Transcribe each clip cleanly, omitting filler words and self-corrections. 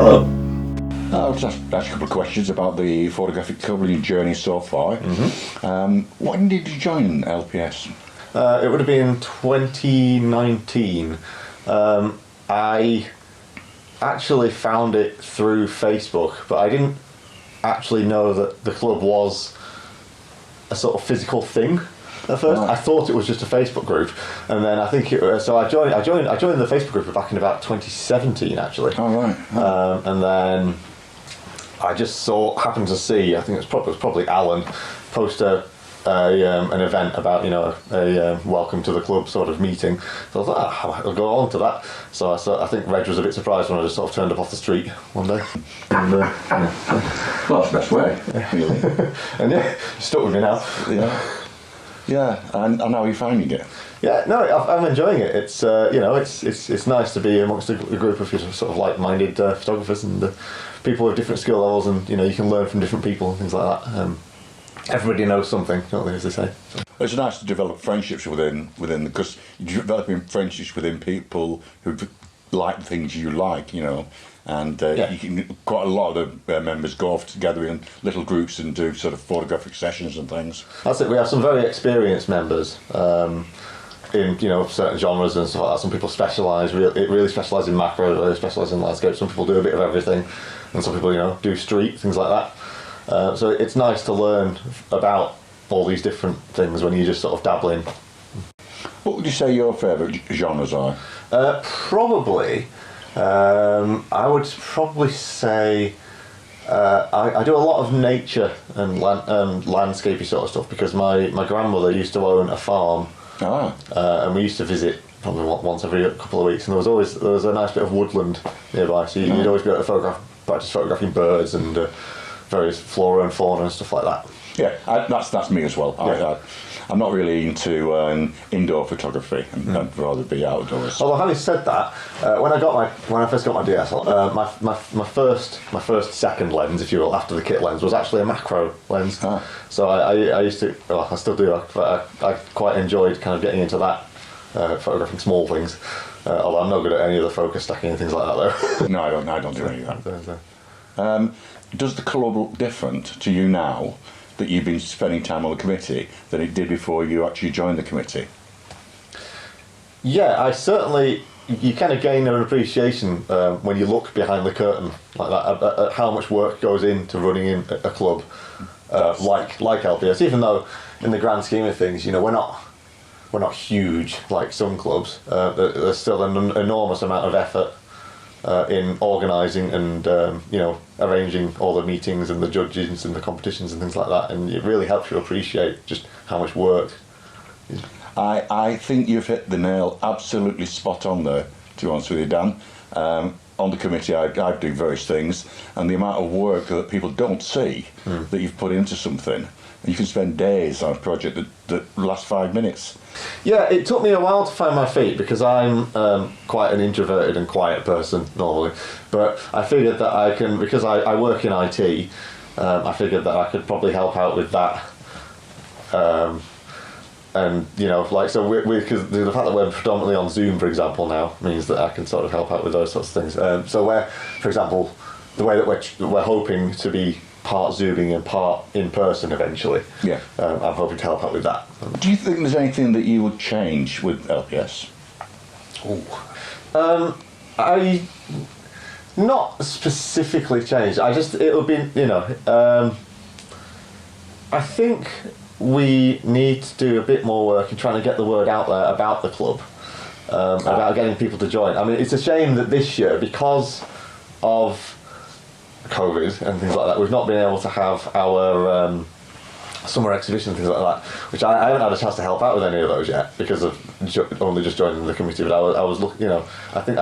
Hello. I'll just ask a couple of questions about the photographic covering journey so far. When did you join LPS? It would have been 2019. I actually found it through Facebook, but I didn't actually know that the club was a sort of physical thing at first. Right. I thought it was just a Facebook group, and then I think so. I joined the Facebook group back in about 2017, actually. Oh, right. And then I just happened to see, I think it was probably Alan, post an event about, a welcome to the club sort of meeting. So I thought, I'll go on to that. So I think Reg was a bit surprised when I just sort of turned up off the street one day. And, Well, that's the best way, really. and yeah, stuck with me now. Yeah, and how are you finding it? Yeah, no, I'm enjoying it. It's it's nice to be amongst a group of sort of like-minded photographers and people with different skill levels, and you can learn from different people and things like that. Everybody knows something, don't they, as they say. It's nice to develop friendships within because you're developing friendships within people who like the things you like, and you can, quite a lot of the members go off together in little groups and do sort of photographic sessions and things. That's it. We have some very experienced members in certain genres and stuff like that. Some people really specialise in macro, really specialise in landscape. Some people do a bit of everything, and some people do street, things like that. So it's nice to learn about all these different things when you just sort of dabble in. What would you say your favourite genres are? Probably, I would probably say I do a lot of nature and landscapey sort of stuff because my grandmother used to own a farm. And we used to visit probably once every couple of weeks, and there was a nice bit of woodland nearby, so you'd always be able to practice photographing birds and various flora and fauna and stuff like that. Yeah, that's me as well. Yeah. I'm not really into indoor photography. I'd rather be outdoors. Although having said that, when I first got my DSLR, my first second lens, if you will, after the kit lens, was actually a macro lens. So I used to, well, I still do, but I quite enjoyed kind of getting into that, photographing small things. Although I'm not good at any of the focus stacking and things like that, though. No, I don't do any of that. Does the club look different to you now that you've been spending time on the committee than it did before you actually joined the committee? Yeah, you kind of gain an appreciation when you look behind the curtain like that at how much work goes into running in a club like LPS. Even though in the grand scheme of things, we're not huge like some clubs. There's still an enormous amount of effort in organising and arranging all the meetings and the judges and the competitions and things like that, and it really helps you appreciate just how much work. I think you've hit the nail absolutely spot on there, to be honest with you, Dan. On the committee I do various things, and the amount of work that people don't see that you've put into something, and you can spend days on a project that lasts 5 minutes. Yeah, it took me a while to find my feet because I'm quite an introverted and quiet person normally, but I figured that I can, because I work in IT, I figured that I could probably help out with that. And because the fact that we're predominantly on Zoom, for example, now means that I can sort of help out with those sorts of things. So where, for example, the way that we're hoping to be part Zooming and part in person eventually. Yeah. I'm hoping to help out with that. Do you think there's anything that you would change with LPS? I not specifically change. It'll be I think we need to do a bit more work in trying to get the word out there about the club, about getting people to join. I mean, it's a shame that this year, because of COVID and things like that, we've not been able to have our summer exhibition and things like that, which I haven't had a chance to help out with any of those yet because of only just joining the committee. But I was looking, I think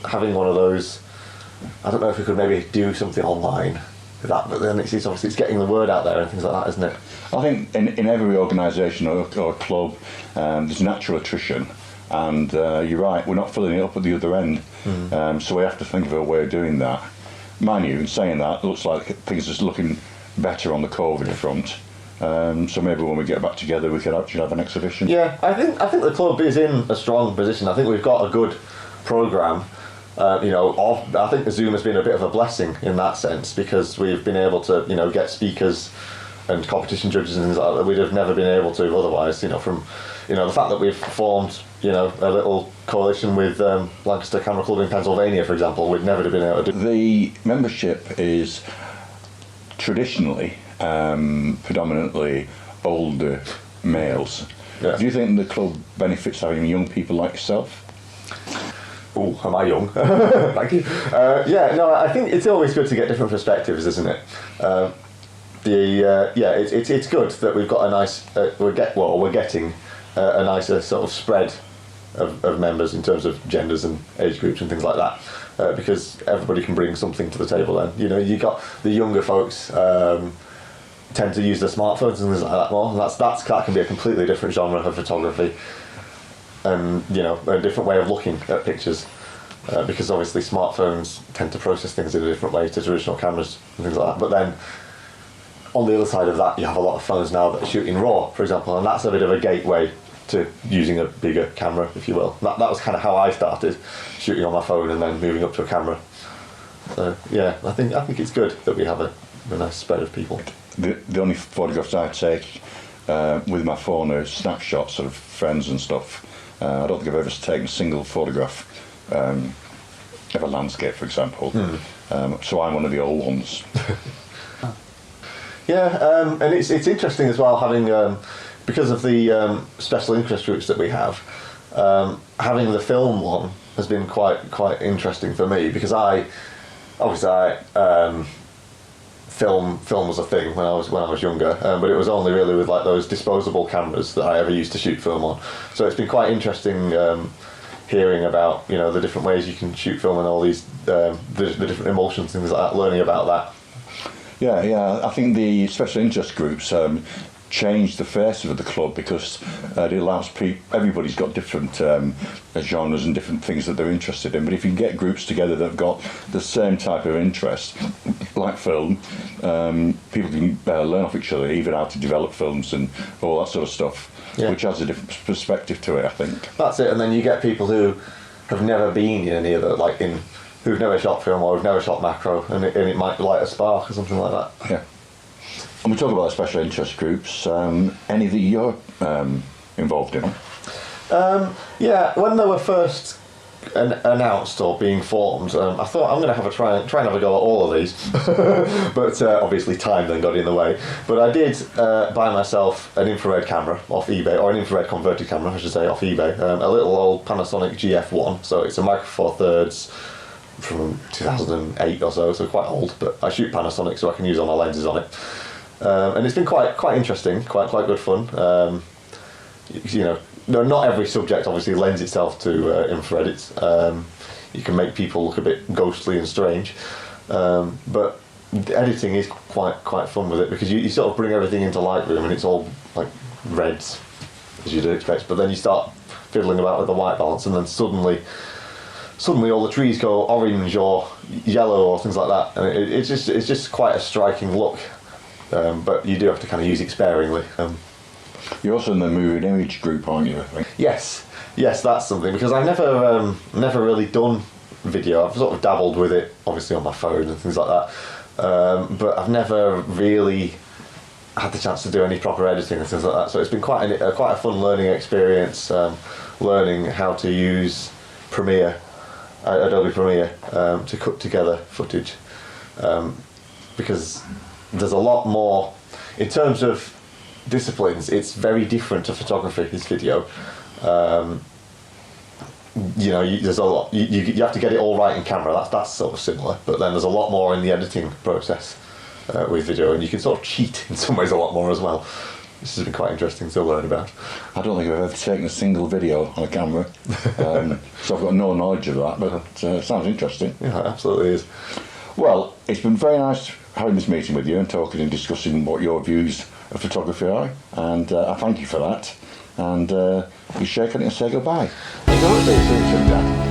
having one of those, I don't know if we could maybe do something online with that, but then it's getting the word out there and things like that, isn't it? I think in every organisation or club, there's natural attrition, and you're right, we're not filling it up at the other end, so we have to think of a way of doing that. Mind you, in saying that, it looks like things are looking better on the COVID front. So maybe when we get back together, we could actually have an exhibition. Yeah, I think the club is in a strong position. I think we've got a good programme. I think the Zoom has been a bit of a blessing in that sense, because we've been able to, get speakers and competition judges and things like that we'd have never been able to otherwise. From, the fact that we've formed, a little coalition with Lancaster Camera Club in Pennsylvania, for example, we'd never have been able to do. The membership is traditionally predominantly older males. Yeah. Do you think the club benefits having young people like yourself? Oh, am I young? Thank you. I think it's always good to get different perspectives, isn't it? It's good that we've got a nice. We're getting a nicer sort of spread of members in terms of genders and age groups and things like that, because everybody can bring something to the table. Then you got the younger folks tend to use their smartphones and things like that more. And that can be a completely different genre of photography. And a different way of looking at pictures, because obviously smartphones tend to process things in a different way to traditional cameras and things like that. But then on the other side of that, you have a lot of phones now that are shooting RAW, for example, and that's a bit of a gateway to using a bigger camera, if you will. That was kind of how I started, shooting on my phone and then moving up to a camera. So I think it's good that we have a nice spread of people. The only photographs I take with my phone are snapshots of friends and stuff. I don't think I've ever taken a single photograph of a landscape, for example. So I'm one of the old ones. And it's interesting as well, having because of the special interest groups that we have, having the film one has been quite interesting for me, because film was a thing when I was younger, but it was only really with like those disposable cameras that I ever used to shoot film on. So it's been quite interesting hearing about the different ways you can shoot film and all these the different emulsions, things like that, learning about that. Yeah, I think the special interest groups changed the face of the club, because it allows everybody's got different genres and different things that they're interested in, but if you can get groups together that have got the same type of interest, like film, people can learn off each other, even how to develop films and all that sort of stuff, which has a different perspective to it, I think. That's it, and then you get people who have never been in any of the, who've never shot film or who've never shot macro, and it might light a spark or something like that. Yeah. And we talk about special interest groups, any that you're involved in? When they were first announced or being formed, I thought I'm going to have a try and have a go at all of these, but obviously time then got in the way. But I did buy myself an infrared camera off eBay, or an infrared converted camera, I should say, off eBay, a little old Panasonic GF1, so it's a Micro Four Thirds from 2008 or so quite old, but I shoot Panasonic so I can use all my lenses on it. And it's been quite interesting, quite good fun. Not every subject obviously lends itself to infrared. It's you can make people look a bit ghostly and strange, but the editing is quite fun with it, because you sort of bring everything into Lightroom and it's all like reds, as you'd expect, but then you start fiddling about with the white balance, and then suddenly all the trees go orange or yellow or things like that, and it's just quite a striking look. But you do have to kind of use it sparingly. You're also in the moving image group, aren't you, I think? Yes, that's something, because I've never really done video. I've sort of dabbled with it, obviously on my phone and things like that, but I've never really had the chance to do any proper editing and things like that. So it's been quite a fun learning experience, learning how to use Adobe Premiere, to cut together footage, because there's a lot more in terms of disciplines. It's very different to photography, this video. There's a lot. You have to get it all right in camera. That's sort of similar, but then there's a lot more in the editing process with video, and you can sort of cheat in some ways a lot more as well. This has been quite interesting to learn about. I don't think I've ever taken a single video on a camera, so I've got no knowledge of that, but it sounds interesting. Yeah, it absolutely is. Well, it's been very nice having this meeting with you and talking and discussing what your views of photography are, and I thank you for that. And you shake on it and say goodbye. Thank you very much.